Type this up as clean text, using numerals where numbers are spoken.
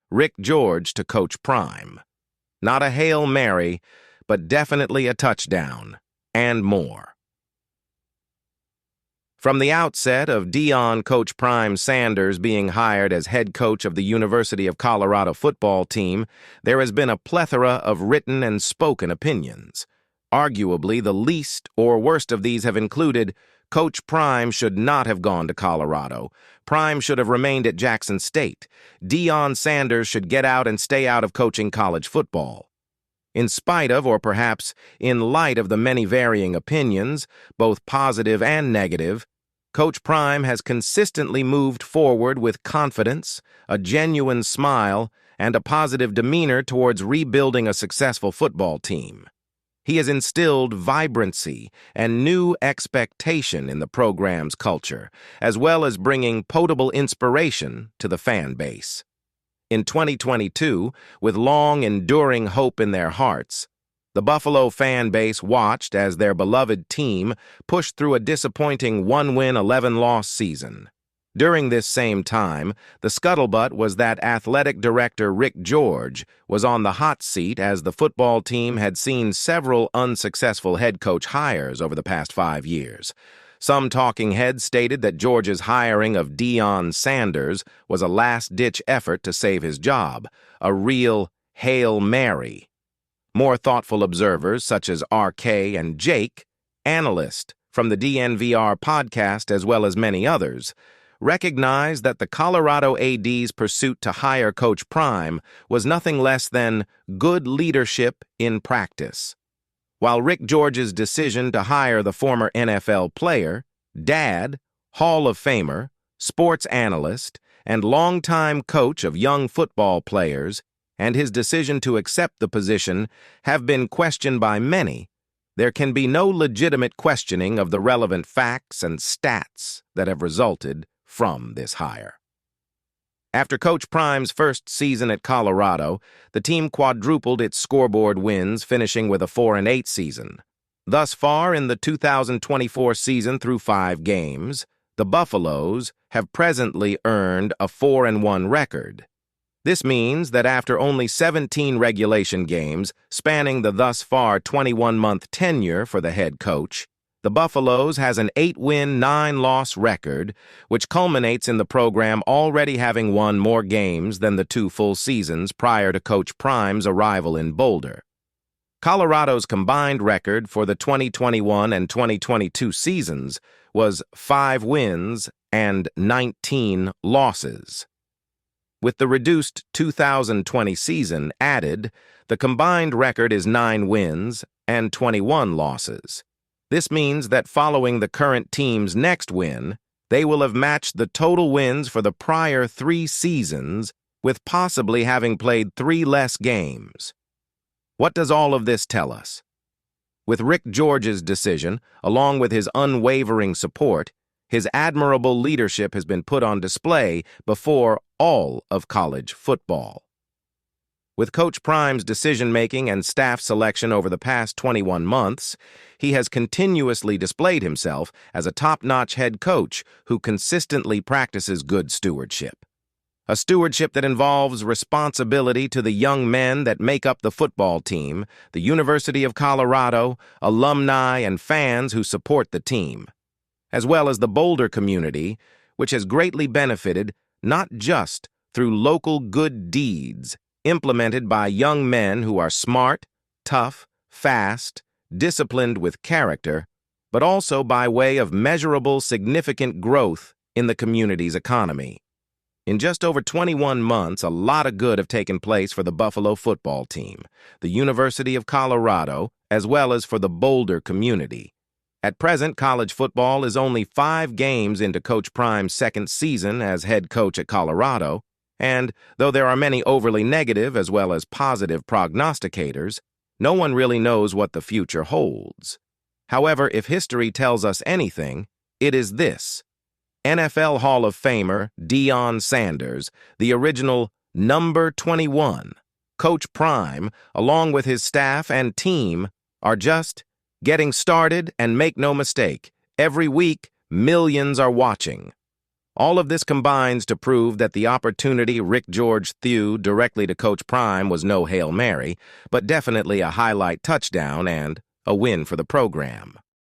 Rick George to Coach Prime. Not a Hail Mary, but definitely a touchdown, and more. From the outset of Coach Prime Sanders being hired as head coach of the University of Colorado football team, there has been a plethora of written and spoken opinions. Arguably, the least or worst of these have included, Coach Prime should not have gone to Colorado. Prime should have remained at Jackson State. Sanders should get out and stay out of coaching college football. In spite of, or perhaps in light of the many varying opinions, both positive and negative, Coach Prime has consistently moved forward with confidence, a genuine smile, and a positive demeanor towards rebuilding a successful football team. He has instilled vibrancy and new expectation in the program's culture, as well as bringing potable inspiration to the fan base. In 2022, with long, enduring hope in their hearts, the Buffalo fan base watched as their beloved team pushed through a disappointing 1-win, 11-loss season. During this same time, the scuttlebutt was that athletic director Rick George was on the hot seat as the football team had seen several unsuccessful head coach hires over the past 5 years. Some talking heads stated that George's hiring of Sanders was a last-ditch effort to save his job, a real Hail Mary. More thoughtful observers, such as RK and Jake, analyst from the DNVR podcast as well as many others, recognized that the Colorado AD's pursuit to hire Coach Prime was nothing less than good leadership in practice. While Rick George's decision to hire the former NFL player, dad, Hall of Famer, sports analyst, and longtime coach of young football players, and his decision to accept the position have been questioned by many, there can be no legitimate questioning of the relevant facts and stats that have resulted from this hire. After Coach Prime's first season at Colorado, the team quadrupled its scoreboard wins, finishing with a 4-8 season. Thus far in the 2024 season through 5 games, the Buffaloes have presently earned a 4-1 record. This means that after only 17 regulation games, spanning the thus far 21-month tenure for the head coach, the Buffaloes has an 8-win, 9-loss record, which culminates in the program already having won more games than the 2 full seasons prior to Coach Prime's arrival in Boulder. Colorado's combined record for the 2021 and 2022 seasons was 5 wins and 19 losses. With the reduced 2020 season added, the combined record is 9 wins and 21 losses. This means that following the current team's next win, they will have matched the total wins for the prior 3 seasons, with possibly having played 3 less games. What does all of this tell us? With Rick George's decision, along with his unwavering support, his admirable leadership has been put on display before all of college football. With Coach Prime's decision-making and staff selection over the past 21 months, he has continuously displayed himself as a top-notch head coach who consistently practices good stewardship. A stewardship that involves responsibility to the young men that make up the football team, the University of Colorado, alumni, and fans who support the team, as well as the Boulder community, which has greatly benefited not just through local good deeds implemented by young men who are smart, tough, fast, disciplined with character, but also by way of measurable, significant growth in the community's economy. In just over 21 months, a lot of good have taken place for the Buffalo football team, the University of Colorado, as well as for the Boulder community. At present, college football is only 5 games into Coach Prime's second season as head coach at Colorado, and though there are many overly negative as well as positive prognosticators, no one really knows what the future holds. However, if history tells us anything, it is this. NFL Hall of Famer Sanders, the original number 21, Coach Prime, along with his staff and team, are just getting started, and make no mistake, every week, millions are watching. All of this combines to prove that the opportunity Rick George threw directly to Coach Prime was no Hail Mary, but definitely a highlight touchdown and a win for the program.